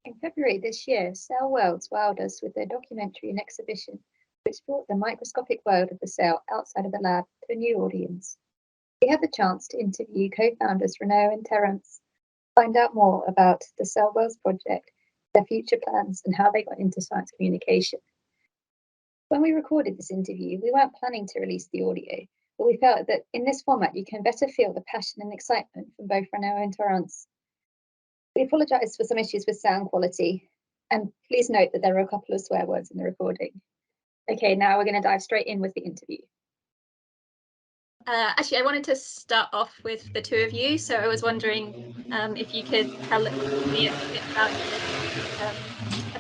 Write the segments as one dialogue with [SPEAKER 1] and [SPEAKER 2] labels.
[SPEAKER 1] In February this year, Cell Worlds wowed us with their documentary and exhibition, which brought the microscopic world of the cell outside of the lab to a new audience. We had the chance to interview co-founders Renaud and Terence, find out more about the Cell Worlds project, their future plans, and how they got into science communication. When we recorded this interview, we weren't planning to release the audio, but we felt that in this format you can better feel the passion and excitement from both Renaud and Terence. We apologise for some issues with sound quality, and please note that there are a couple of swear words in the recording. Okay, now we're going to dive straight in with the interview.
[SPEAKER 2] Actually, I wanted to start off with the two of you, so I was wondering if you could tell me a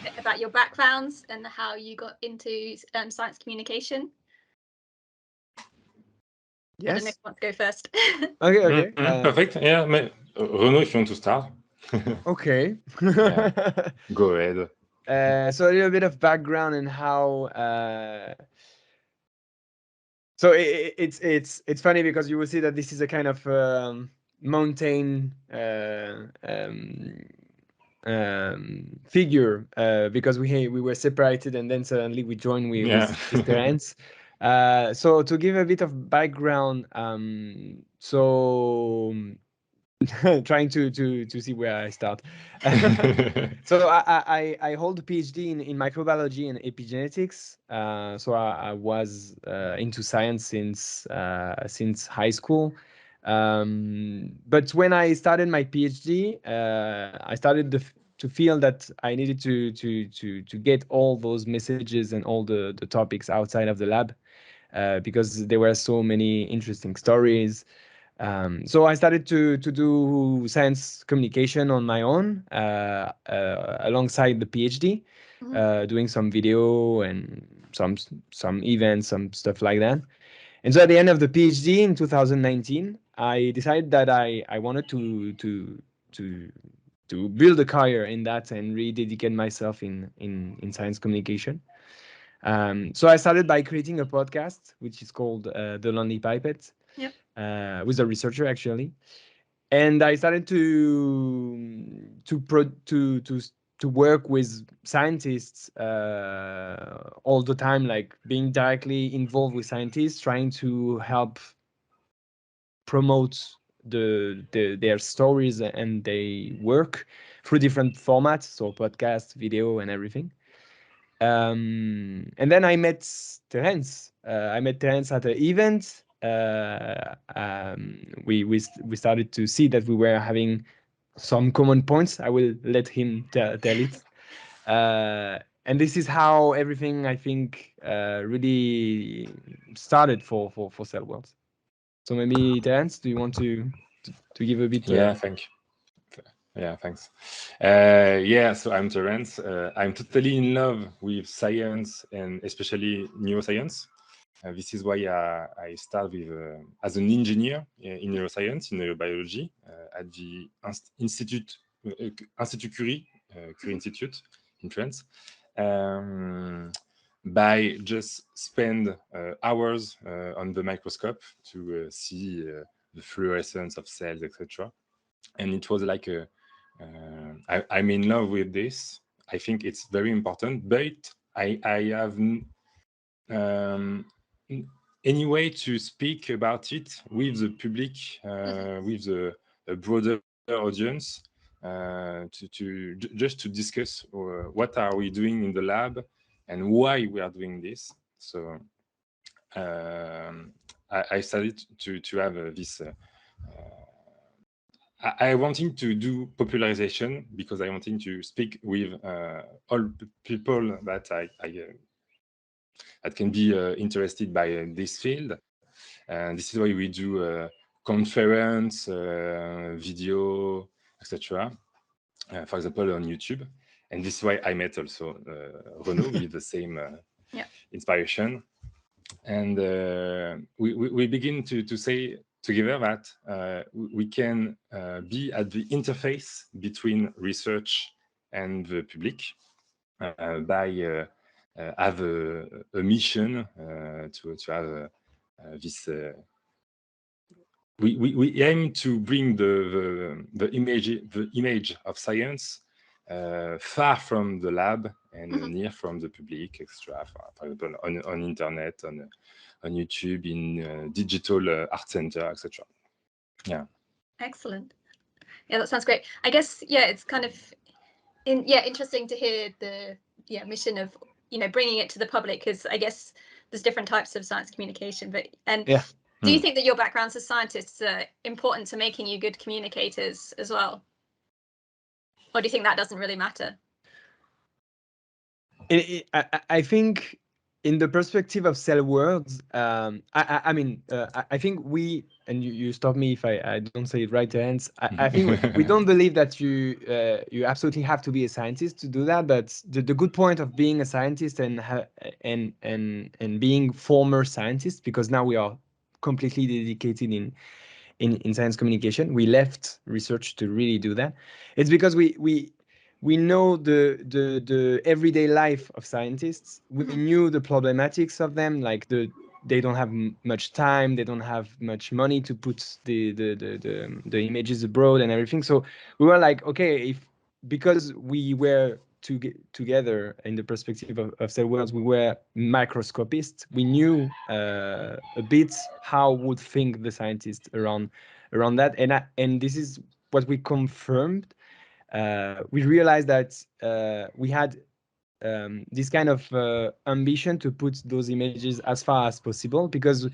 [SPEAKER 2] bit about your backgrounds and how you got into science communication.
[SPEAKER 3] Yes.
[SPEAKER 2] I don't know if you want to go first.
[SPEAKER 3] Okay.
[SPEAKER 4] Perfect. Yeah, Renaud, if you want to start.
[SPEAKER 3] Okay.
[SPEAKER 4] Go ahead.
[SPEAKER 3] So a little bit of background and how. So it's funny because you will see that this is a kind of mountain figure because we were separated and then suddenly we joined with Terence. So to give a bit of background, so trying to see where I start. So I hold a PhD in microbiology and epigenetics. So I was into science since high school. But when I started my PhD, I started to feel that I needed to get all those messages and all the topics outside of the lab because there were so many interesting stories. So I started to do science communication on my own alongside the PhD, doing some video and some events, some stuff like that. And so at the end of the PhD in 2019, I decided that I wanted to build a career in that and really dedicate myself in science communication. So I started by creating a podcast, which is called The Lonely Pipette.
[SPEAKER 2] Yep.
[SPEAKER 3] With a researcher actually, and I started to work with scientists all the time, like being directly involved with scientists, trying to help promote their stories and their work through different formats, so podcast, video, and everything. And then I met Terence. I met Terence at an event. We started to see that we were having some common points. I will let him tell it. And this is how everything, I think, really started for Cell Worlds. So maybe Terence, do you want to give a bit?
[SPEAKER 4] Yeah, thank you. Yeah, thanks. So I'm Terence. I'm totally in love with science and especially neuroscience. This is why I start with as an engineer in neuroscience, in neurobiology at the Institut Curie, Curie Institute in France. By just spend hours on the microscope to see the fluorescence of cells, etc. And it was like I'm in love with this. I think it's very important, but I have any way to speak about it with the public, with a broader audience, just to discuss what are we doing in the lab and why we are doing this. So I started to have this. I wanted to do popularization because I wanted to speak with all people that that can be interested by this field. And this is why we do conference, video, etc. For example, on YouTube. And this is why I met also Renaud with the same inspiration. And we begin to say together that we can be at the interface between research and the public by have a mission to have this. We aim to bring the image of science far from the lab and near from the public, etc. For example, on internet, on YouTube, in digital art center, etc. Yeah.
[SPEAKER 2] Excellent. Yeah, that sounds great. I guess, yeah, it's kind of interesting to hear the mission of bringing it to the public, because I guess there's different types of science communication. But do you think that your backgrounds as scientists are important to making you good communicators as well, or do you think that doesn't really matter?
[SPEAKER 3] I think in the perspective of Cell Worlds, I mean, I think we, and you stop me if I don't say it right, Terence. I think we don't believe that you absolutely have to be a scientist to do that. But the good point of being a scientist and being former scientists, because now we are completely dedicated in science communication. We left research to really do that. It's because we know the everyday life of scientists. We knew the problematics of them, like they don't have much time, they don't have much money to put the images abroad and everything. So we were like, okay, because we were together in the perspective of Cell Worlds, we were microscopists. We knew a bit how would think the scientists around that, and this is what we confirmed. We realized that we had this kind of ambition to put those images as far as possible, because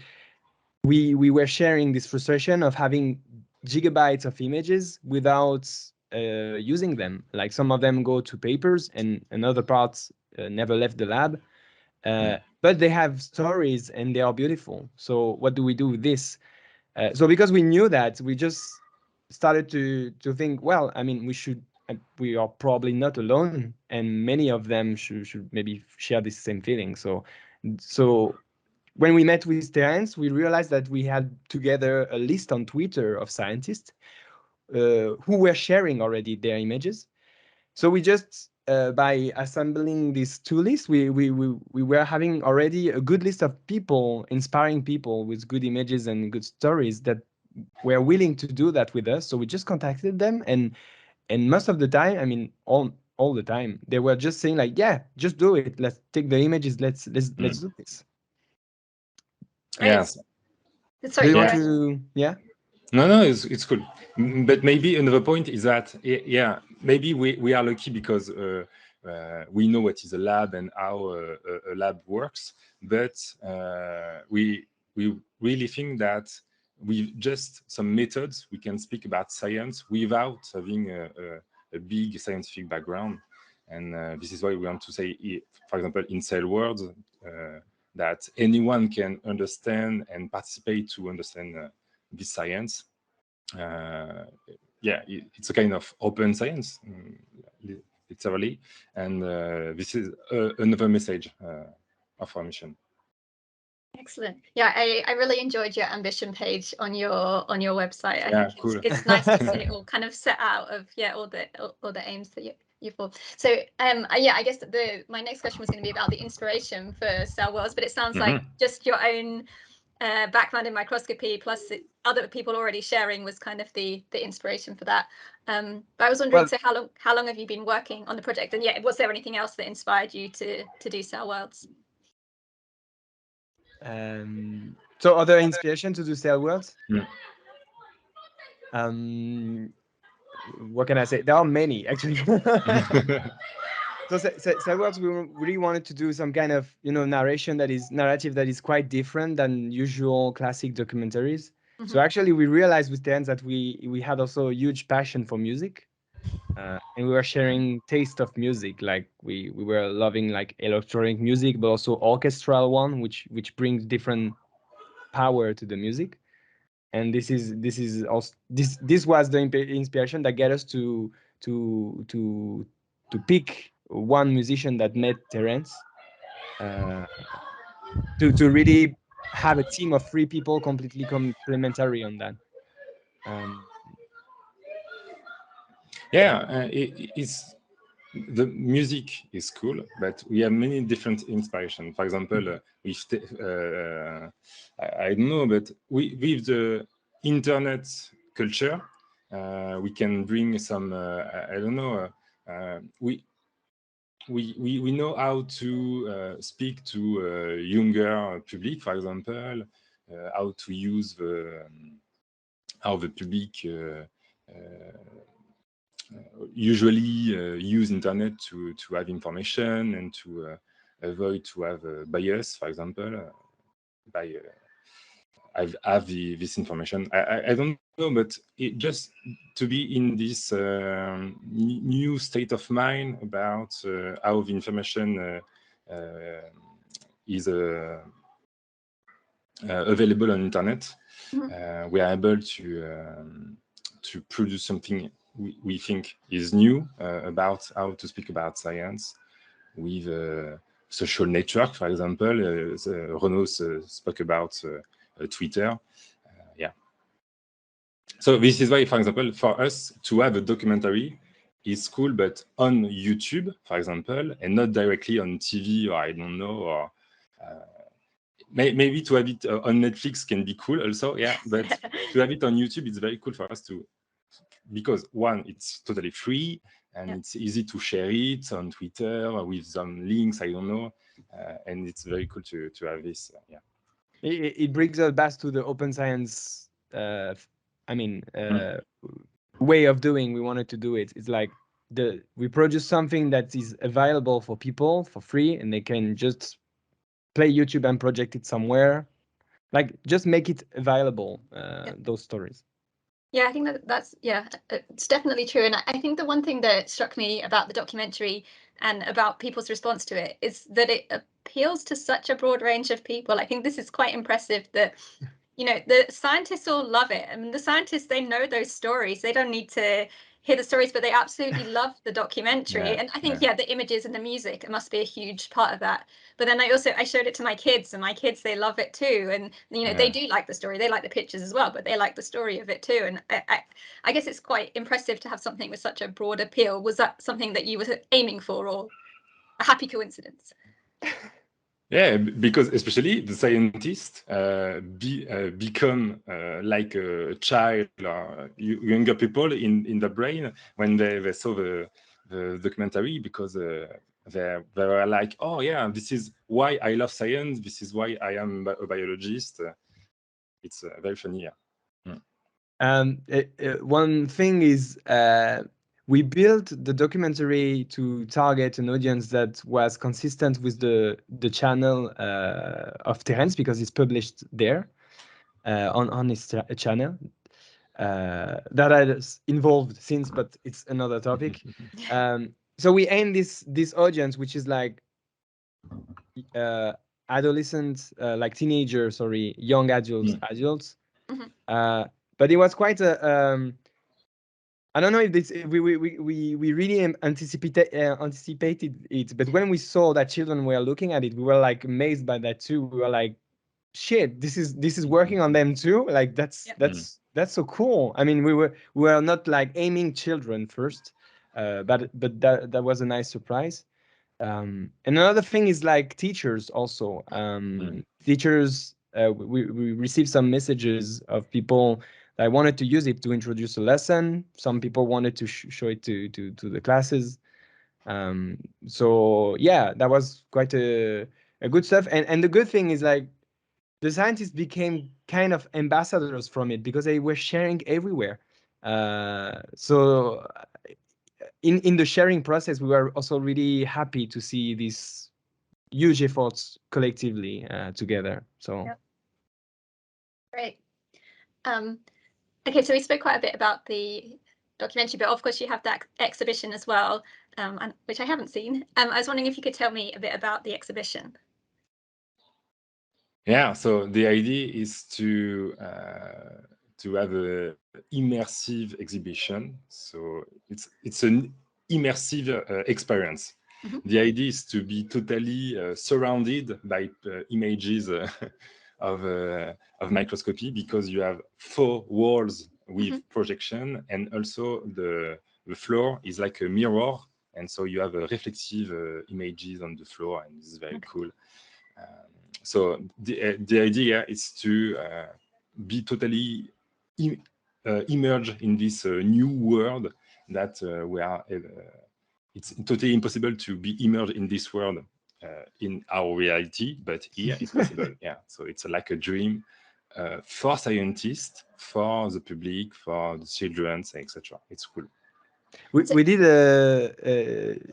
[SPEAKER 3] we were sharing this frustration of having gigabytes of images without using them. Like some of them go to papers and other parts never left the lab. But they have stories and they are beautiful. So what do we do with this? So because we knew that, we just started to think, well, I mean, we are probably not alone, and many of them should maybe share this same feeling. So when we met with Terence, we realized that we had together a list on Twitter of scientists who were sharing already their images. So we just by assembling these two lists, we were having already a good list of people, inspiring people with good images and good stories that were willing to do that with us. So we just contacted them, and most of the time, I mean, all the time, they were just saying like, yeah, just do it. Let's take the images. Let's do this.
[SPEAKER 4] Yes.
[SPEAKER 2] Sorry,
[SPEAKER 3] do you want to? Yeah.
[SPEAKER 4] No, it's cool. But maybe another point is that, yeah, maybe we are lucky because we know what is a lab and how a lab works. But we really think that with just some methods, we can speak about science without having a big scientific background. And this is why we want to say, for example, in Cell Worlds, that anyone can understand and participate to understand this science. Yeah, it's a kind of open science, literally, and this is another message of our mission.
[SPEAKER 2] Excellent. Yeah, I really enjoyed your ambition page on your website. I think
[SPEAKER 4] cool.
[SPEAKER 2] it's nice to see it all kind of set out of all the aims that you for. So yeah, I guess my next question was going to be about the inspiration for Cell Worlds, but it sounds like just your own background in microscopy plus other people already sharing was kind of the inspiration for that. But I was wondering, so how long have you been working on the project, and was there anything else that inspired you to do Cell Worlds?
[SPEAKER 3] So other inspiration to do Cell Worlds? What can I say? There are many, actually. So Cell Worlds, we really wanted to do some kind of narrative that is quite different than usual classic documentaries. So actually, we realized with Terence that we had also a huge passion for music, and we were sharing taste of music. Like we were loving like electronic music, but also orchestral one, which brings different power to the music. And this was the inspiration that got us to pick one musician that met Terence, to really have a team of 3 people completely complementary on that.
[SPEAKER 4] Yeah, it's the music is cool, but we have many different inspiration. For example, I don't know, but with the internet culture, we can bring some I don't know, we know how to speak to younger public, for example, how to use how the public usually use internet to have information and to avoid to have bias, for example, by have this information. I don't know, but just to be in this new state of mind about how the information is available on internet, we are able to produce something we think is new about how to speak about science with social network, for example. Renaud spoke about Twitter. Yeah. So this is why, for example, for us to have a documentary is cool, but on YouTube, for example, and not directly on TV, or I don't know, or maybe to have it on Netflix can be cool also, yeah. But to have it on YouTube, it's very cool for us to, because one, it's totally free, and it's easy to share it on Twitter with some links, I don't know, and it's very cool to have this, yeah.
[SPEAKER 3] It brings us back to the open science, way of doing. We wanted to do it. It's like we produce something that is available for people for free, and they can just play YouTube and project it somewhere. Like, just make it available, those stories.
[SPEAKER 2] Yeah, I think that's it's definitely true. And I think the one thing that struck me about the documentary and about people's response to it is that it appeals to such a broad range of people. I think this is quite impressive that, you know, the scientists all love it. I mean, the scientists, they know those stories. They don't need to hear the stories, but they absolutely love the documentary.
[SPEAKER 4] Yeah,
[SPEAKER 2] and I think, the images and the music, it must be a huge part of that. But then I showed it to my kids, and my kids, they love it too. And, you know, they do like the story. They like the pictures as well, but they like the story of it too. And I guess it's quite impressive to have something with such a broad appeal. Was that something that you were aiming for, or a happy coincidence?
[SPEAKER 4] Yeah, because especially the scientists become like a child or younger people in the brain when they saw the documentary, because they were like, oh yeah, this is why I love science. This is why I am a biologist. It's very funny. Yeah.
[SPEAKER 3] One thing is, we built the documentary to target an audience that was consistent with the channel of Terence, because it's published there on his channel. That has involved since, but it's another topic. So we aim this audience, which is like adolescents, like teenagers, young adults. But it was quite a I don't know if we really anticipated it, but when we saw that children were looking at it, we were like amazed by that too. We were like, shit, this is working on them too. Like that's so cool. I mean, we were not like aiming children first, but that was a nice surprise. And another thing is like teachers also. Teachers, we received some messages of people that wanted to use it to introduce a lesson. Some people wanted to show it to the classes. So yeah, that was quite a good stuff. And the good thing is, like, the scientists became kind of ambassadors from it, because they were sharing everywhere. So in the sharing process, we were also really happy to see these huge efforts collectively together. So
[SPEAKER 2] Great. Okay, so we spoke quite a bit about the documentary, but of course you have that exhibition as well, which I haven't seen. I was wondering if you could tell me a bit about the exhibition.
[SPEAKER 4] Yeah, so the idea is to have a immersive exhibition. So it's an immersive experience. The idea is to be totally surrounded by images of microscopy, because you have 4 walls with projection, and also the floor is like a mirror, and so you have reflective images on the floor, and this is very cool. So the idea is to be totally immersed in this new world that we are it's totally impossible to be immersed in this world in our reality, but here it's possible. Yeah, so it's like a dream for scientists, for the public, for the children, etc. It's cool.
[SPEAKER 3] We did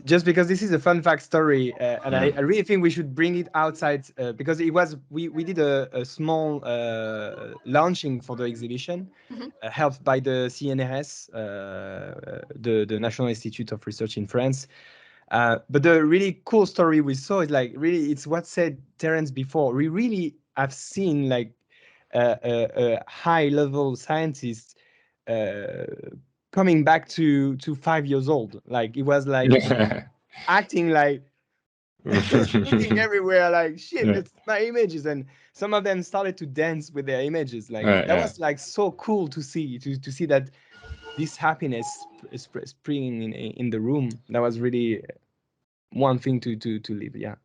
[SPEAKER 3] just because this is a fun fact story, and I really think we should bring it outside because it was we did a small launching for the exhibition, helped by the CNRS, the National Institute of Research in France. But the really cool story we saw is like really it's what said Terence before. We really have seen like a high level scientist coming back to 5 years old. Like it was like acting like looking everywhere like shit, it's my images, and some of them started to dance with their images. Like that was like so cool to see that this happiness is springing in the room. That was really one thing to live. Yeah.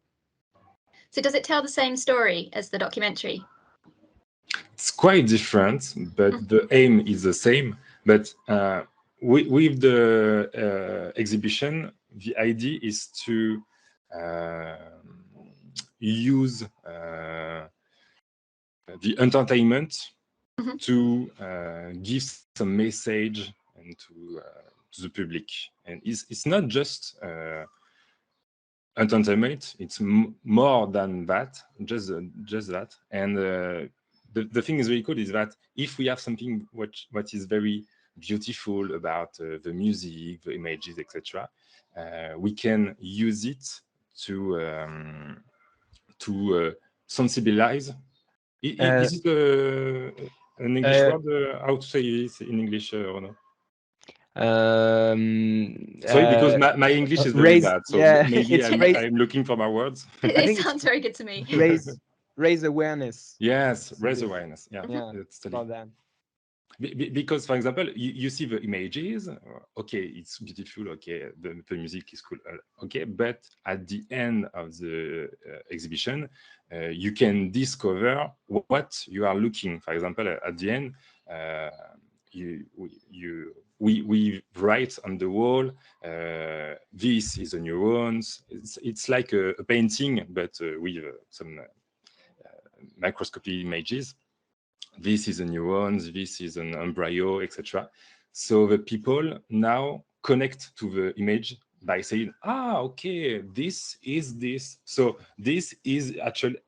[SPEAKER 2] So does it tell the same story as the documentary?
[SPEAKER 4] It's quite different, but the aim is the same. But with the exhibition, the idea is to use the entertainment to give some message and to the public. And it's not just entertainment; it's more than that. Just that. And the thing is really cool is that if we have something what is very beautiful about the music, the images, etc., we can use it to sensibilize. Is it an English word? How to say it in English, Renaud? Sorry, because my English is very bad, so maybe I'm looking for my words.
[SPEAKER 2] It sounds very good to me.
[SPEAKER 3] Raise awareness.
[SPEAKER 4] Yes, raise awareness. Yeah,
[SPEAKER 3] it's about that.
[SPEAKER 4] Because, for example, you see the images. Okay, it's beautiful. Okay, the music is cool. Okay, but at the end of the exhibition, you can discover what you are looking. For example, at the end, we write on the wall, this is a neurons. It's like a painting, but with some microscopy images. This is a neurons, this is an embryo, etc. So the people now connect to the image by saying, okay, this is this. So this is actually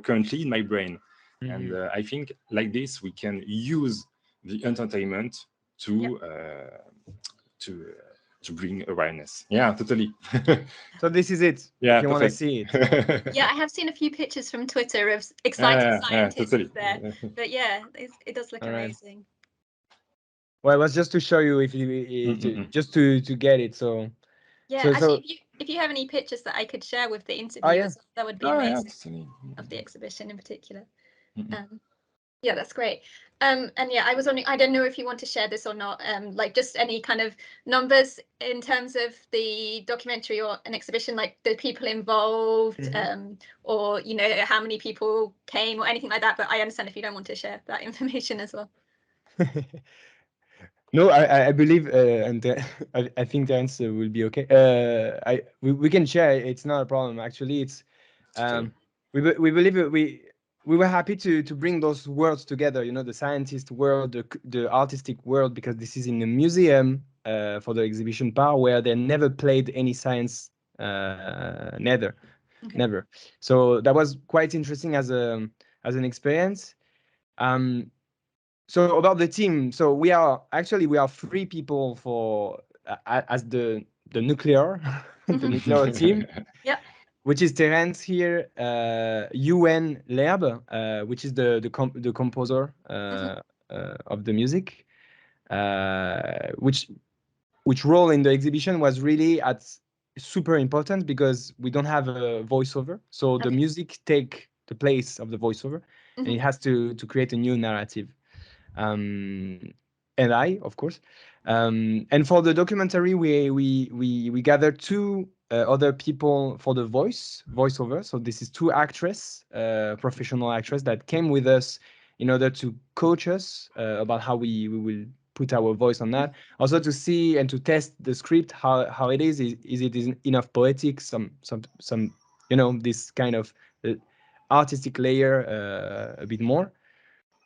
[SPEAKER 4] currently in my brain. And I think like this, we can use the entertainment to bring awareness. Yeah, totally.
[SPEAKER 3] So this is it.
[SPEAKER 4] Yeah,
[SPEAKER 3] if you want to see it.
[SPEAKER 2] Yeah, I have seen a few pictures from Twitter of excited scientists there. But yeah, it does look amazing.
[SPEAKER 3] Well, it was just to show you if you just to get it. So
[SPEAKER 2] yeah, actually, if you have any pictures that I could share with the interviewers, that would be amazing. Of the exhibition in particular. Yeah, that's great. And yeah, I was wondering, I don't know if you want to share this or not, like just any kind of numbers in terms of the documentary or an exhibition, like the people involved, or, you know, how many people came or anything like that. But I understand if you don't want to share that information as well.
[SPEAKER 3] No, I believe, and I think the answer will be okay. We can share. It's not a problem. Actually, it's we believe we were happy to bring those worlds together. You know, the scientist world, the artistic world, because this is in a museum for the exhibition part where they never played any science, never. So that was quite interesting as an experience. So about the team, so we are 3 people for as the nuclear the nuclear team.
[SPEAKER 2] Yeah.
[SPEAKER 3] Which is Terence here, Yuen Lerbe, which is the composer of the music, which role in the exhibition was really super important because we don't have a voiceover, so the music take the place of the voiceover, and it has to create a new narrative. And I, of course, and for the documentary, we gathered 2 other people for the voiceover. So this is 2 actress, professional actress that came with us in order to coach us about how we will put our voice on that. Also to see and to test the script, how it is it enough poetic, some you know, this kind of artistic layer a bit more.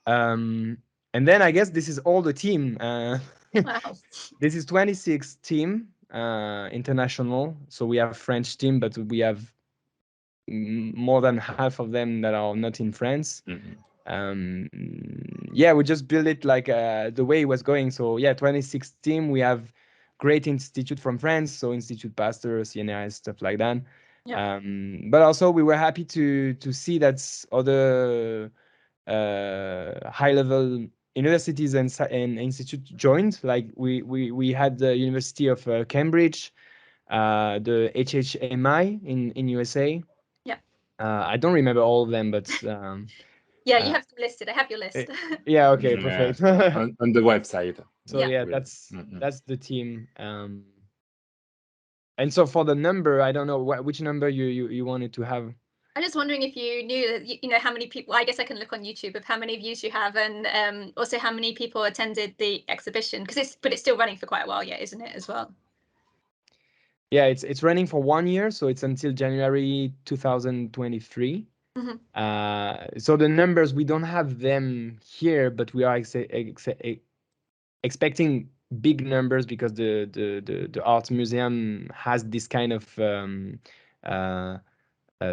[SPEAKER 3] And then I guess this is all the team.
[SPEAKER 2] Wow.
[SPEAKER 3] This is 26 team international. So we have French team, but we have more than half of them that are not in France. Yeah, we just build it like the way it was going. So yeah, 26 team. We have great institute from France, so Institut Pasteur, CNRS, stuff like that.
[SPEAKER 2] Yeah.
[SPEAKER 3] But also we were happy to see that other high level universities and institute joined. Like we had the University of Cambridge, the HHMI in USA.
[SPEAKER 2] Yeah.
[SPEAKER 3] I don't remember all of them, but
[SPEAKER 2] yeah, you have them listed. I have your list.
[SPEAKER 3] yeah, okay, perfect.
[SPEAKER 4] on the website.
[SPEAKER 3] So
[SPEAKER 2] Yeah.
[SPEAKER 3] yeah, that's the team. And so for the number, I don't know which number you wanted to have.
[SPEAKER 2] I'm just wondering if you knew that, you know, how many people, I guess I can look on YouTube of how many views you have, and also how many people attended the exhibition, because it's still running for quite a while yet, isn't it, as well?
[SPEAKER 3] Yeah, it's running for 1 year, so it's until January 2023. So the numbers, we don't have them here, but we are expecting big numbers because the art museum has this kind of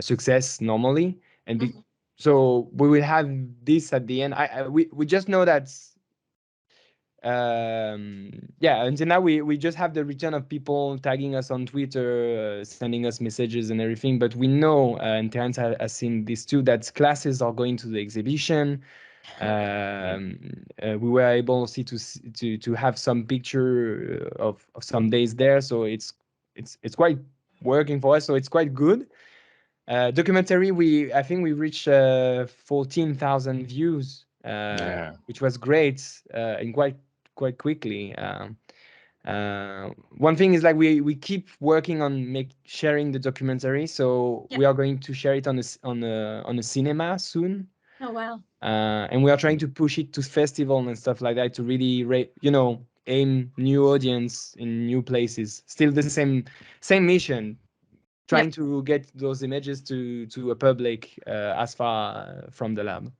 [SPEAKER 3] success normally, and so we will have this at the end. We just know that yeah, until now we just have the return of people tagging us on Twitter, sending us messages and everything, but we know, and Terence has seen this too, that classes are going to the exhibition. We were able to have some picture of some days there, so it's quite working for us, so it's quite good. Documentary, I think we reached 14,000 views, which was great, and quite quickly. One thing is, like, we keep working on sharing the documentary, so we are going to share it on a cinema soon.
[SPEAKER 2] Oh wow.
[SPEAKER 3] And we are trying to push it to festival and stuff like that to really aim new audience in new places. Still the same mission, trying to get those images to a public as far from the lab.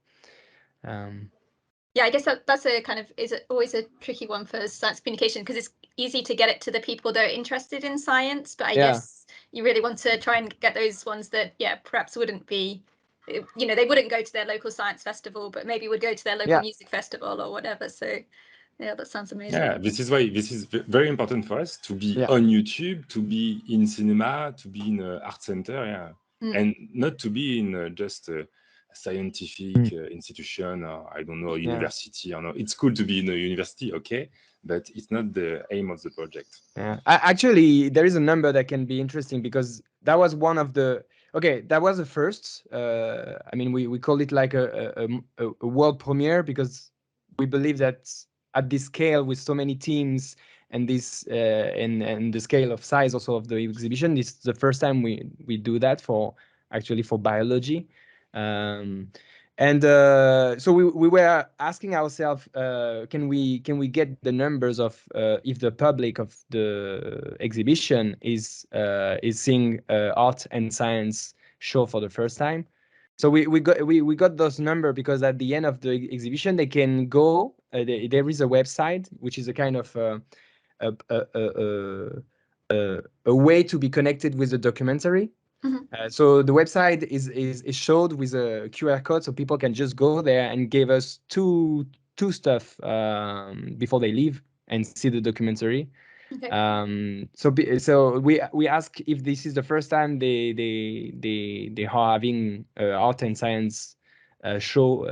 [SPEAKER 2] Yeah, I guess that's a kind of always a tricky one for science communication, because it's easy to get it to the people that are interested in science, but I guess you really want to try and get those ones that perhaps wouldn't be, you know, they wouldn't go to their local science festival, but maybe would go to their local music festival or whatever. So yeah, that sounds amazing.
[SPEAKER 4] Yeah, this is why this is very important for us to be on YouTube, to be in cinema, to be in an art center, and not to be in just a scientific institution, or I don't know, university or no. It's cool to be in a university, okay, but it's not the aim of the project.
[SPEAKER 3] Yeah, actually, there is a number that can be interesting, because that was one of the that was the first. I mean, we call it like a world premiere, because we believe that at this scale, with so many teams and this and the scale of size also of the exhibition, this is the first time we do that for biology. So we were asking ourselves, can we get the numbers of if the public of the exhibition is seeing art and science show for the first time. So we got those numbers, because at the end of the exhibition they can go. There is a website which is a kind of a way to be connected with the documentary. So the website is showed with a QR code, so people can just go there and give us two stuff before they leave and see the documentary. So we ask if this is the first time they are having art and science show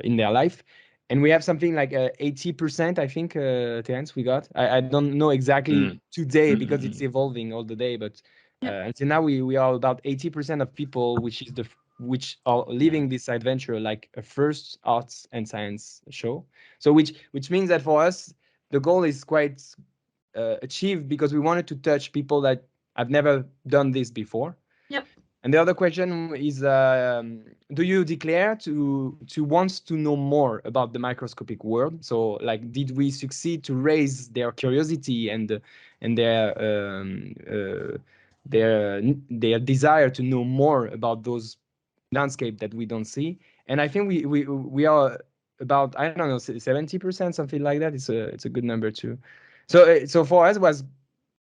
[SPEAKER 3] in their life, and we have something like 80%, I think, Terence, we got. I don't know exactly today, because it's evolving all the day, but until now we are about 80% of people which are living this adventure like a first arts and science show. So which means that for us the goal is quite achieved, because we wanted to touch people that have never done this before. And the other question is, do you declare to want to know more about the microscopic world? So, like, did we succeed to raise their curiosity and their desire to know more about those landscape that we don't see? And I think we are about, I don't know, 70%, something like that. It's a good number too. So for us it was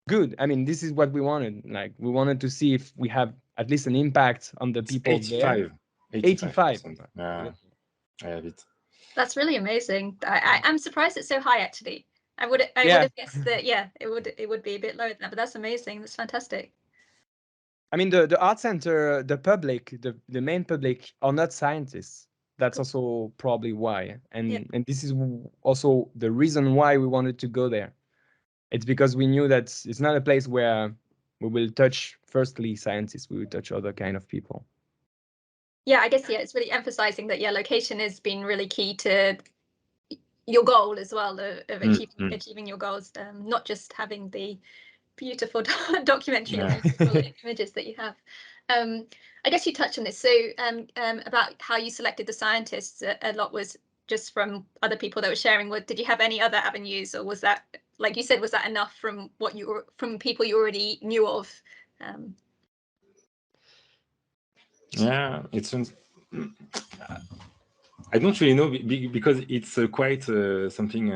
[SPEAKER 3] good. I mean, this is what we wanted. Like, we wanted to see if we have at least an impact on the people there. 85.
[SPEAKER 4] Yeah, I have it.
[SPEAKER 2] That's really amazing. I'm surprised it's so high, actually. I would have guessed that, yeah, it would be a bit lower than that, but that's amazing. That's fantastic.
[SPEAKER 3] I mean, the art center, the public, the main public are not scientists. That's also probably why. And this is also the reason why we wanted to go there. It's because we knew that it's not a place where we will touch firstly scientists, we will touch other kind of people.
[SPEAKER 2] Yeah, I guess, yeah, it's really emphasizing that, yeah, location has been really key to your goal as well, of achieving your goals, not just having the beautiful documentary images that you have. I guess you touched on this. So about how you selected the scientists, a lot was just from other people that were sharing. Did you have any other avenues, or was that, like you said, was that enough from from people you already knew of?
[SPEAKER 4] Yeah, it's I don't really know, because it's quite something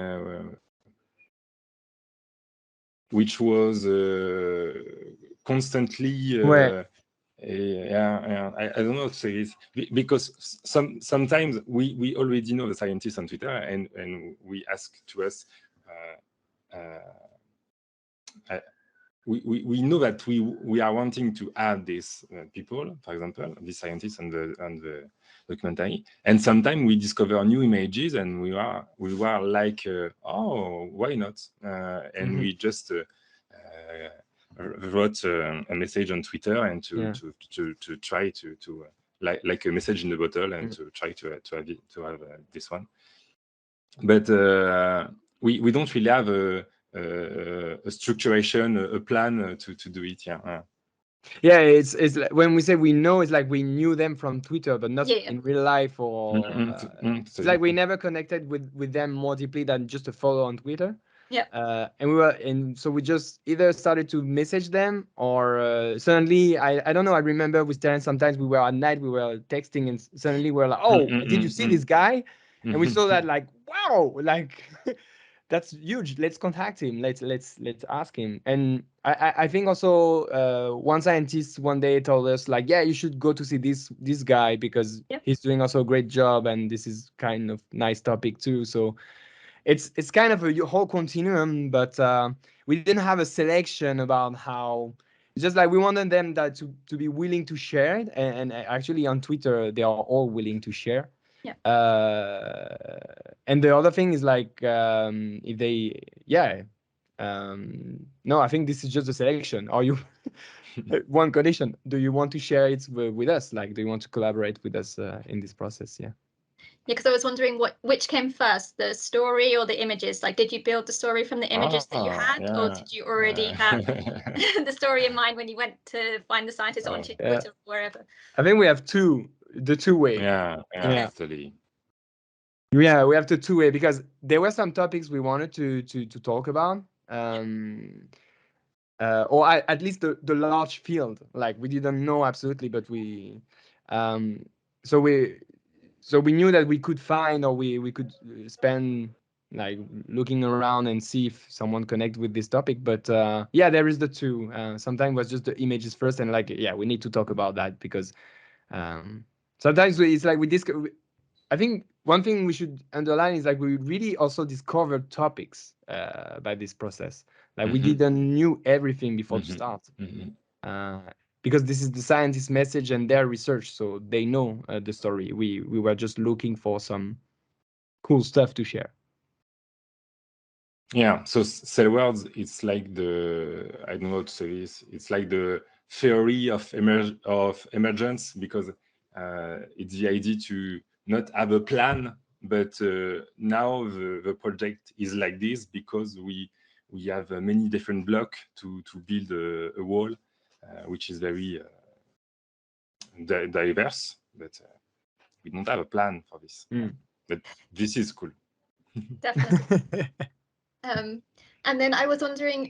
[SPEAKER 4] which was constantly yeah, I don't know what to say this, because sometimes we already know the scientists on Twitter, and we ask to us we know that we are wanting to add these people, for example, these scientists on the documentary, and sometimes we discover new images, and we were like, oh, why not? And we just wrote a message on Twitter, and to try to like a message in the bottle, and to try to have this one. But we don't really have a structuration, a plan to do it.
[SPEAKER 3] Yeah, it's like, when we say we know, it's like we knew them from Twitter, but not in real life, or it's like we never connected with them more deeply than just a follow on Twitter.
[SPEAKER 2] Yeah.
[SPEAKER 3] And so we just either started to message them, or suddenly I don't know, I remember with Terence, sometimes we were at night, we were texting, and suddenly we're like, oh, did you see this guy? And we saw that, like, wow, like that's huge, let's contact him, let's ask him. And I think also one scientist one day told us, like, yeah, you should go to see this guy, because he's doing also a great job, and this is kind of nice topic too. So it's kind of a whole continuum, but we didn't have a selection about how. It's just like we wanted them to be willing to share it, and actually on Twitter they are all willing to share. And the other thing is, like, if they, no, I think this is just a selection. Are you one condition? Do you want to share it with us? Like, do you want to collaborate with us in this process? Yeah,
[SPEAKER 2] because I was wondering which came first, the story or the images? Like, did you build the story from the images that you had, or did you already have the story in mind when you went to find the scientists on Twitter or wherever?
[SPEAKER 3] I think we have the two way.
[SPEAKER 4] Yeah, totally.
[SPEAKER 3] Yeah, we have the two way, because there were some topics we wanted to talk about, or at least the large field. Like, we didn't know absolutely, but we, so we knew that we could find, or we could spend, like, looking around and see if someone connect with this topic. But yeah, there is the two. Sometimes it was just the images first, and like, yeah, we need to talk about that, because sometimes it's like we discover. I think one thing we should underline is, like, we really also discovered topics by this process. Like, we didn't knew everything before to start, because this is the scientist's message and their research, so they know the story. We were just looking for some cool stuff to share.
[SPEAKER 4] Yeah, so Cell Worlds, it's like I don't know how to say this, it's like the theory of emergence, because it's the idea to not have a plan, but now the project is like this because we have many different blocks to build a wall, which is very diverse, but we don't have a plan for this. But this is cool.
[SPEAKER 2] Definitely. And then I was wondering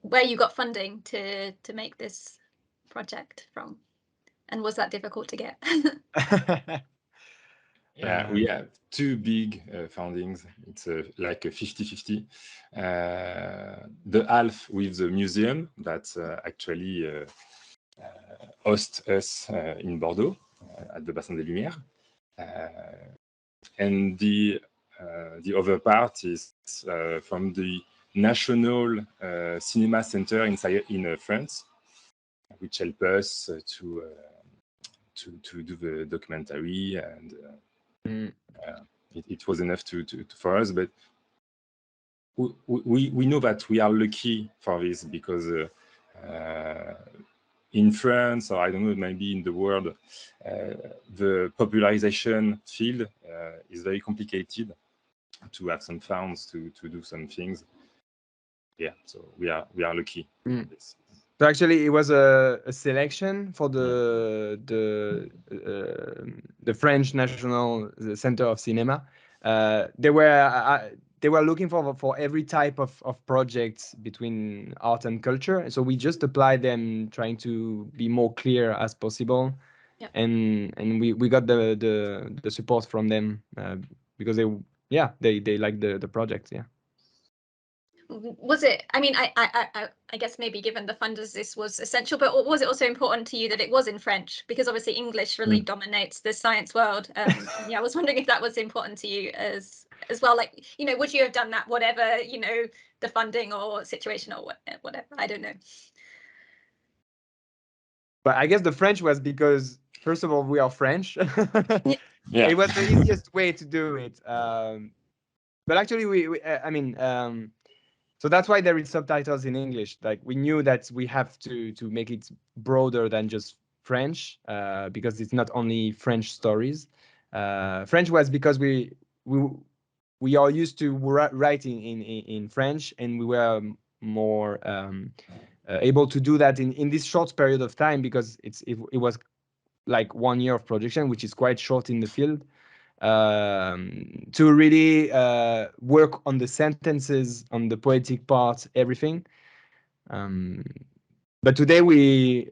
[SPEAKER 2] where you got funding to make this project from, and was that difficult to get?
[SPEAKER 4] Yeah, we have two big fundings. It's like a 50-50. The half with the museum that actually hosts us in Bordeaux at the Bassin des Lumières, and the other part is from the National Cinema Center in France, which help us to do the documentary, and it was enough for us. But we know that we are lucky for this, because in France, or I don't know, maybe in the world, the popularization field is very complicated to have some funds to do some things. Yeah, so we are lucky.
[SPEAKER 3] So actually, it was a selection for the French National Center of Cinema. They were looking for every type of projects between art and culture. So we just applied them, trying to be more clear as possible.
[SPEAKER 2] Yep.
[SPEAKER 3] And we got the support from them because they like the project. Yeah.
[SPEAKER 2] Was it, I mean, I guess maybe given the funders this was essential, but was it also important to you that it was in French? Because obviously English really dominates the science world. Yeah, I was wondering if that was important to you as well. Like, would you have done that whatever, the funding or situation or whatever? I don't know.
[SPEAKER 3] But I guess the French was because, first of all, we are French.
[SPEAKER 4] Yeah.
[SPEAKER 3] It was the easiest way to do it. But actually, so that's why there is subtitles in English. Like, we knew that we have to make it broader than just French, because it's not only French stories. French was because we are used to writing in French, and we were more able to do that in this short period of time, because it was like 1 year of production, which is quite short in the field. To really work on the sentences, on the poetic part, everything. But today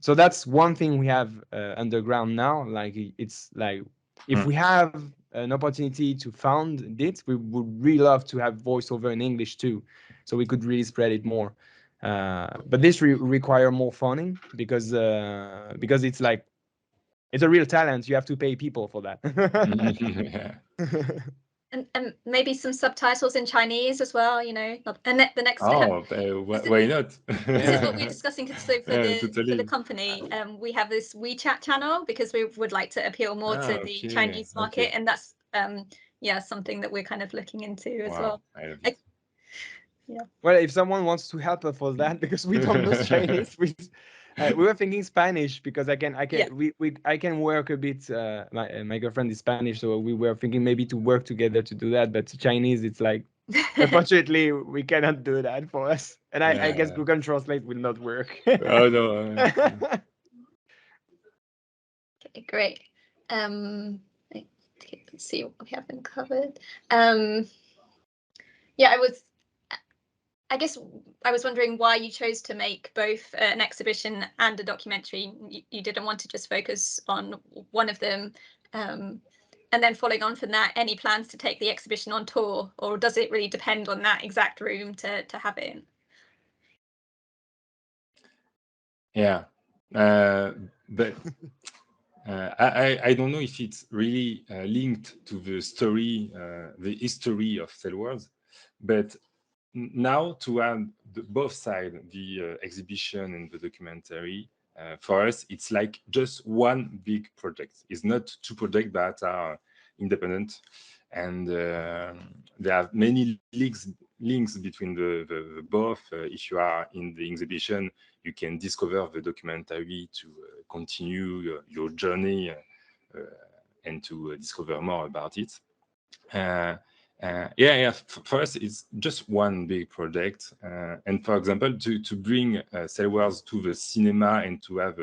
[SPEAKER 3] so that's one thing we have underground now. Like, it's like, if we have an opportunity to found it, we would really love to have voiceover in English too, so we could really spread it more. But this require more funding, because it's like, it's a real talent. You have to pay people for that.
[SPEAKER 2] And maybe some subtitles in Chinese as well, and the next step.
[SPEAKER 4] Why not?
[SPEAKER 2] This is what we're discussing. So for
[SPEAKER 4] Totally.
[SPEAKER 2] the company, we have this WeChat channel, because we would like to appeal more to the Chinese market, and that's something that we're kind of looking into as well. Yeah.
[SPEAKER 3] Well, if someone wants to help us for that, because we don't know Chinese, we were thinking Spanish, because I can work a bit. My girlfriend is Spanish, so we were thinking maybe to work together to do that. But Chinese, it's like, unfortunately, we cannot do that for us. And I guess Google Translate will not work.
[SPEAKER 4] Oh no.
[SPEAKER 2] Okay, great. Let's see what we haven't covered. I guess I was wondering why you chose to make both an exhibition and a documentary. You didn't want to just focus on one of them. And then following on from that, any plans to take the exhibition on tour, or does it really depend on that exact room to have it in?
[SPEAKER 4] Yeah, but I don't know if it's really linked to the story, the history of Cell Worlds, but now to have both sides, the exhibition and the documentary, for us, it's like just one big project. It's not two projects that are independent, and there are many links between the both. If you are in the exhibition, you can discover the documentary to continue your journey and to discover more about it. For us, it's just one big project. And for example, to bring Cell Worlds to the cinema and to have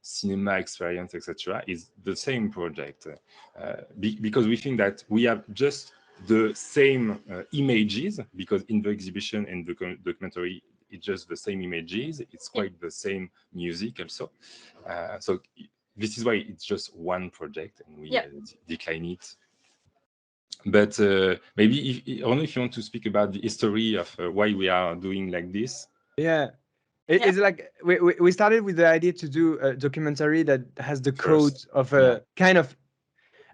[SPEAKER 4] cinema experience, etc., is the same project, because we think that we have just the same images, because in the exhibition and the documentary, it's just the same images. It's quite the same music also. So this is why it's just one project, and we decline it. But maybe I don't know if you want to speak about the history of why we are doing like this.
[SPEAKER 3] Yeah. It's like we started with the idea to do a documentary that has the code of a kind of,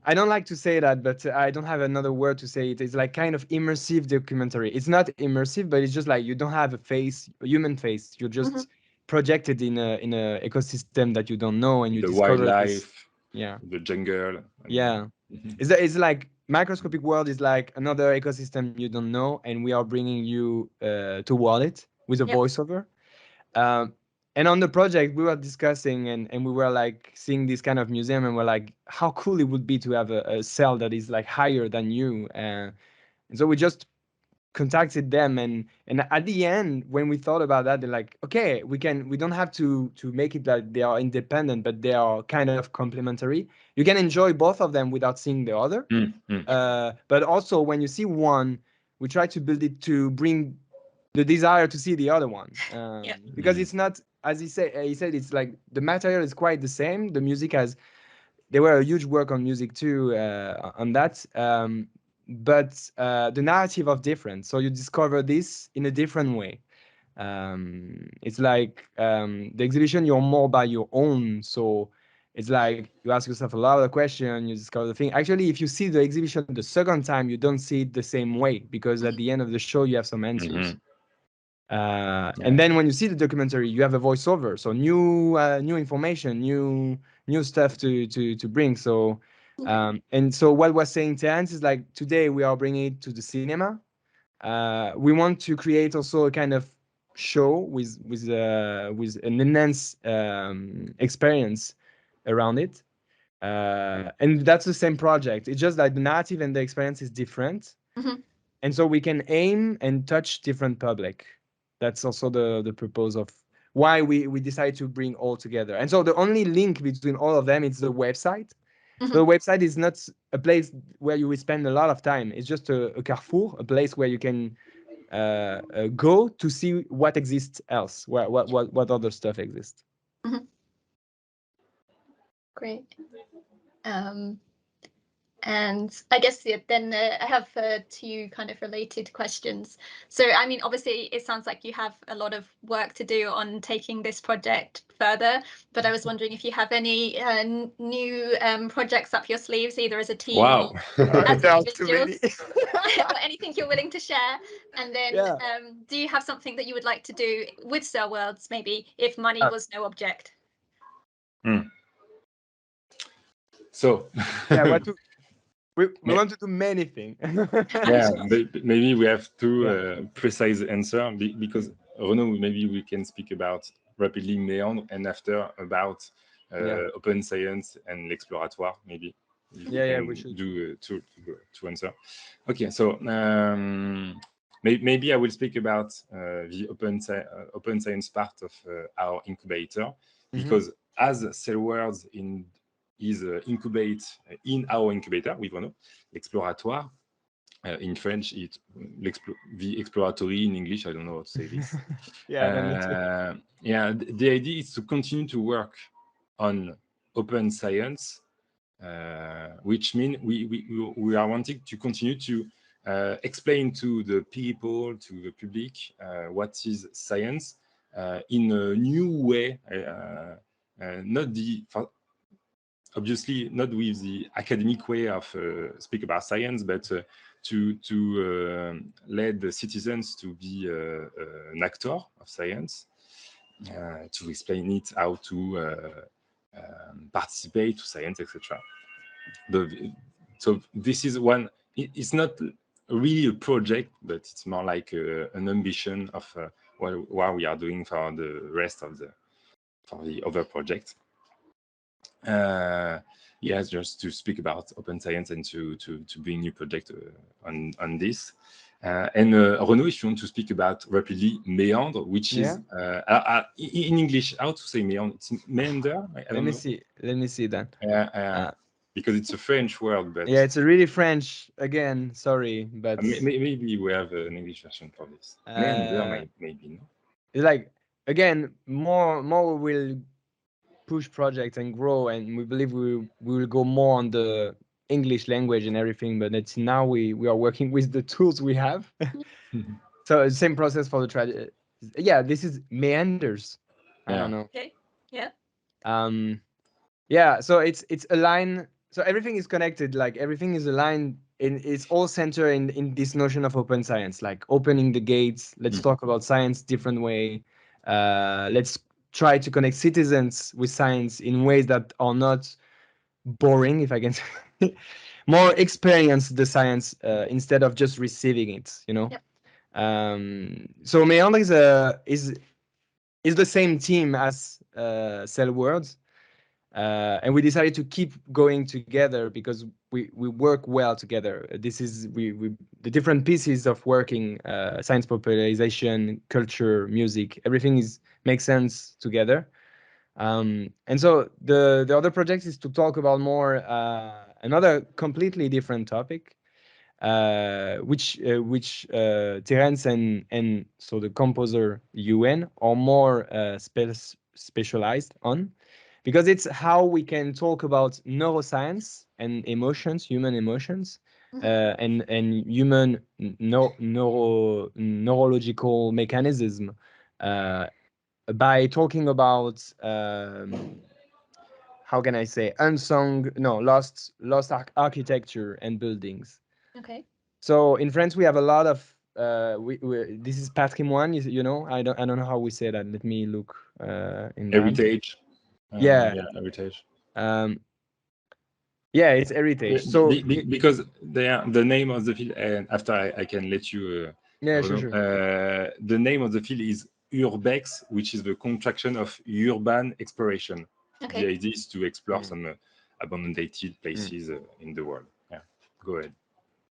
[SPEAKER 3] I don't like to say that, but I don't have another word to say it. It's like kind of immersive documentary. It's not immersive, but it's just like you don't have a face, a human face. You're just projected in a ecosystem that you don't know, and you
[SPEAKER 4] the
[SPEAKER 3] discover
[SPEAKER 4] wildlife,
[SPEAKER 3] the
[SPEAKER 4] jungle.
[SPEAKER 3] It's like Microscopic World is like another ecosystem you don't know, and we are bringing you toward it with a voiceover. And on the project, we were discussing and we were like seeing this kind of museum, and we're like, how cool it would be to have a cell that is like higher than you. And so we just contacted them, and at the end, when we thought about that, they're like, okay, we don't have to make it that they are independent, but they are kind of complementary. You can enjoy both of them without seeing the other. But also when you see one, we try to build it to bring the desire to see the other one, because it's not, as he said, it's like the material is quite the same. The music there were a huge work on music too, on that, but the narrative of different. So you discover this in a different way. It's like the exhibition, you're more by your own. So it's like you ask yourself a lot of questions, you discover the thing. Actually, if you see the exhibition the second time, you don't see it the same way, because at the end of the show, you have some answers. And then when you see the documentary, you have a voiceover, so new information, new stuff to bring. So and so what we're saying, Terence, is like today we are bringing it to the cinema. We want to create also a kind of show with an enhanced experience around it, and that's the same project. It's just that the narrative and the experience is different, and so we can aim and touch different public. That's also the purpose of why we decided to bring all together. And so the only link between all of them is the website. The website is not a place where you will spend a lot of time. It's just a carrefour, a place where you can go to see what exists else, what other stuff exists.
[SPEAKER 2] Great. And I guess then I have two kind of related questions. So, I mean, obviously, it sounds like you have a lot of work to do on taking this project further. But I was wondering if you have any new projects up your sleeves, either as a team or as individuals, or anything you're willing to share. And then, do you have something that you would like to do with Cell Worlds, maybe, if money was no object?
[SPEAKER 4] So,
[SPEAKER 3] we want to do many things.
[SPEAKER 4] Maybe we have two precise answers, because Renaud, maybe we can speak about rapidly Méandre, and after about open science and l'exploratoire, maybe.
[SPEAKER 3] We should
[SPEAKER 4] do to answer. Okay, so maybe I will speak about the open science part of our incubator, because as Cell Worlds is incubate in our incubator with Renaud, l'exploratoire. In French, it's the exploratory. In English, I don't know how to say this. The idea is to continue to work on open science, which means we are wanting to continue to explain to the people, to the public, what is science in a new way, obviously not with the academic way of speak about science, but to let the citizens to be an actor of science, to explain it, how to participate to science, etc. So this is one. It's not really a project, but it's more like an ambition of what we are doing for the rest of the other projects. Just to speak about open science and to bring new project on this. And Renaud, if you want to speak about rapidly meander, which is in English, how to say meander? It's meander.
[SPEAKER 3] Let me see. Let me see that.
[SPEAKER 4] Because it's a French word, but
[SPEAKER 3] yeah, it's a really French again. Sorry, but
[SPEAKER 4] maybe we have an English version for this. Meander, maybe. No?
[SPEAKER 3] It's like again, more we will push projects and grow, and we believe we will go more on the English language and everything. But it's now we are working with the tools we have. So same process for the yeah, this is meanders. I don't know.
[SPEAKER 2] Okay. Yeah.
[SPEAKER 3] Yeah. So it's aligned. So everything is connected. Like everything is aligned. It's all centered in this notion of open science, like opening the gates. Let's talk about science different way. Let's try to connect citizens with science in ways that are not boring, if I can say. More experience the science instead of just receiving it, you know.
[SPEAKER 2] Yep.
[SPEAKER 3] So Meander is the same team as Cell Worlds, and we decided to keep going together because we work well together. This is the different pieces of working, science popularization, culture, music, everything makes sense together. And so the other project is to talk about more another completely different topic, which Terence and so the composer UN are more specialized on, because it's how we can talk about neuroscience and emotions, human emotions, and human neurological mechanism, by talking about how can I say lost architecture and buildings.
[SPEAKER 2] Okay.
[SPEAKER 3] So in France we have a lot of this is patrimoine, you know. I don't know how we say that. Let me look in
[SPEAKER 4] heritage.
[SPEAKER 3] Heritage. Yeah, it's heritage. So
[SPEAKER 4] because the name of the field, and after I can let you.
[SPEAKER 3] Sure.
[SPEAKER 4] The name of the field is Urbex, which is the contraction of urban exploration.
[SPEAKER 2] Okay.
[SPEAKER 4] The idea is to explore some abandoned places in the world. Yeah, go ahead.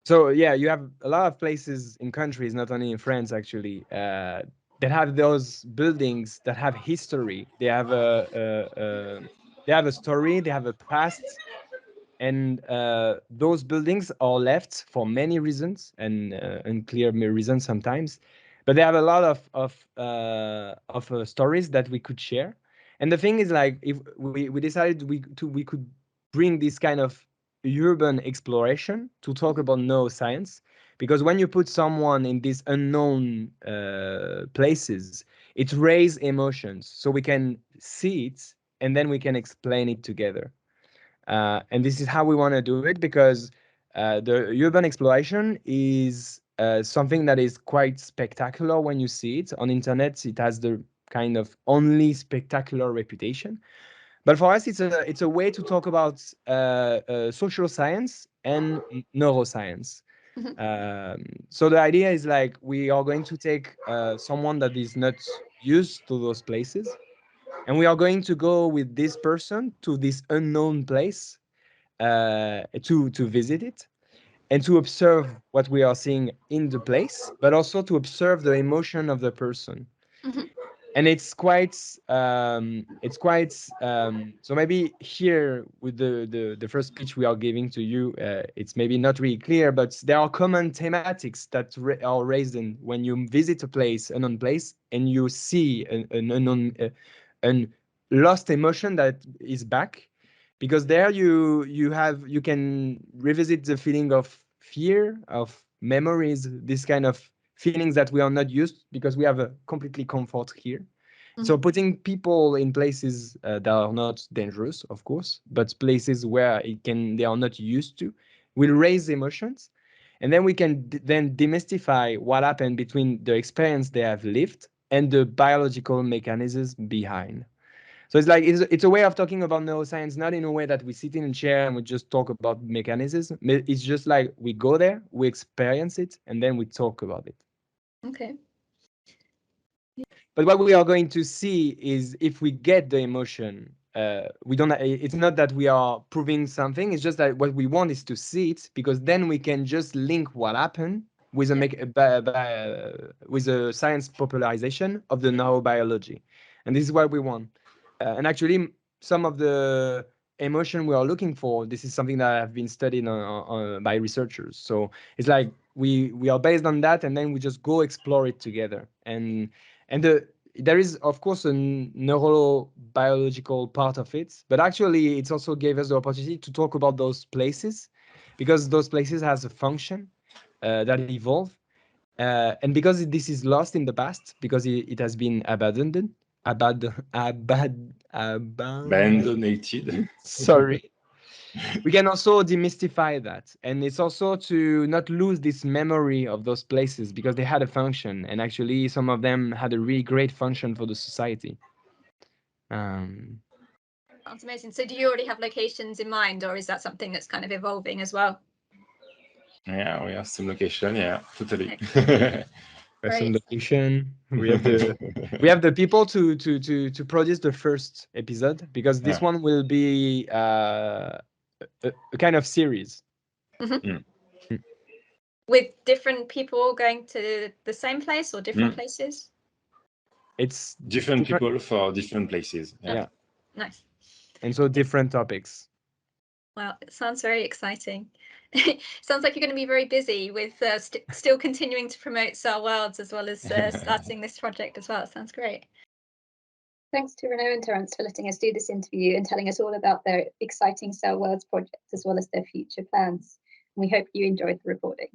[SPEAKER 3] So yeah, you have a lot of places in countries, not only in France actually, that have those buildings that have history. They have a story. They have a past, and those buildings are left for many reasons and unclear reasons sometimes. But they have a lot of stories that we could share. And the thing is, like, if we decided we could bring this kind of urban exploration to talk about neuroscience, because when you put someone in these unknown places, it raises emotions. So we can see it and then we can explain it together. And this is how we want to do it, because the urban exploration is something that is quite spectacular when you see it on internet. It has the kind of only spectacular reputation. But for us, it's a way to talk about social science and neuroscience. So the idea is, like, we are going to take someone that is not used to those places, and we are going to go with this person to this unknown place to visit it and to observe what we are seeing in the place, but also to observe the emotion of the person. And it's quite so maybe here with the first speech we are giving to you, it's maybe not really clear, but there are common thematics that are raised in when you visit a place, an unknown place, and you see an unknown an lost emotion that is back, because there you can revisit the feeling of fear, of memories, this kind of feelings that we are not used, because we have a completely comfort here. So putting people in places that are not dangerous, of course, but places where they are not used to, will raise emotions, and then we can then demystify what happened between the experience they have lived and the biological mechanisms behind. So it's like it's a way of talking about neuroscience, not in a way that we sit in a chair and we just talk about mechanisms. It's just like we go there, we experience it, and then we talk about it.
[SPEAKER 2] Okay.
[SPEAKER 3] But what we are going to see is, if we get the emotion, we don't. It's not that we are proving something. It's just that what we want is to see it, because then we can just link what happened with a with a science popularization of the neurobiology, and this is what we want. And actually, some of the emotion we are looking for, this is something that have been studied by researchers. So it's like we are based on that, and then we just go explore it together. And there is, of course, a neurobiological part of it, but actually it's also gave us the opportunity to talk about those places, because those places has a function that evolve, and because this is lost in the past, because it has been abandoned.
[SPEAKER 4] Abandonated.
[SPEAKER 3] Sorry. We can also demystify that, and it's also to not lose this memory of those places, because they had a function, and actually some of them had a really great function for the society.
[SPEAKER 2] That's amazing. So do you already have locations in mind, or is that something that's kind of evolving as well?
[SPEAKER 4] Yeah, we have some location. Yeah, totally.
[SPEAKER 3] Some location. We have the people to produce the first episode, because this one will be a kind of series.
[SPEAKER 2] With different people going to the same place or different places?
[SPEAKER 3] It's
[SPEAKER 4] different people for different places.
[SPEAKER 3] Yeah.
[SPEAKER 2] Nice.
[SPEAKER 3] And so different topics.
[SPEAKER 2] Well, it sounds very exciting. Sounds like you're going to be very busy with still continuing to promote Cell Worlds, as well as starting this project as well. It sounds great.
[SPEAKER 1] Thanks to Renaud and Terence for letting us do this interview and telling us all about their exciting Cell Worlds project, as well as their future plans. We hope you enjoyed the recording.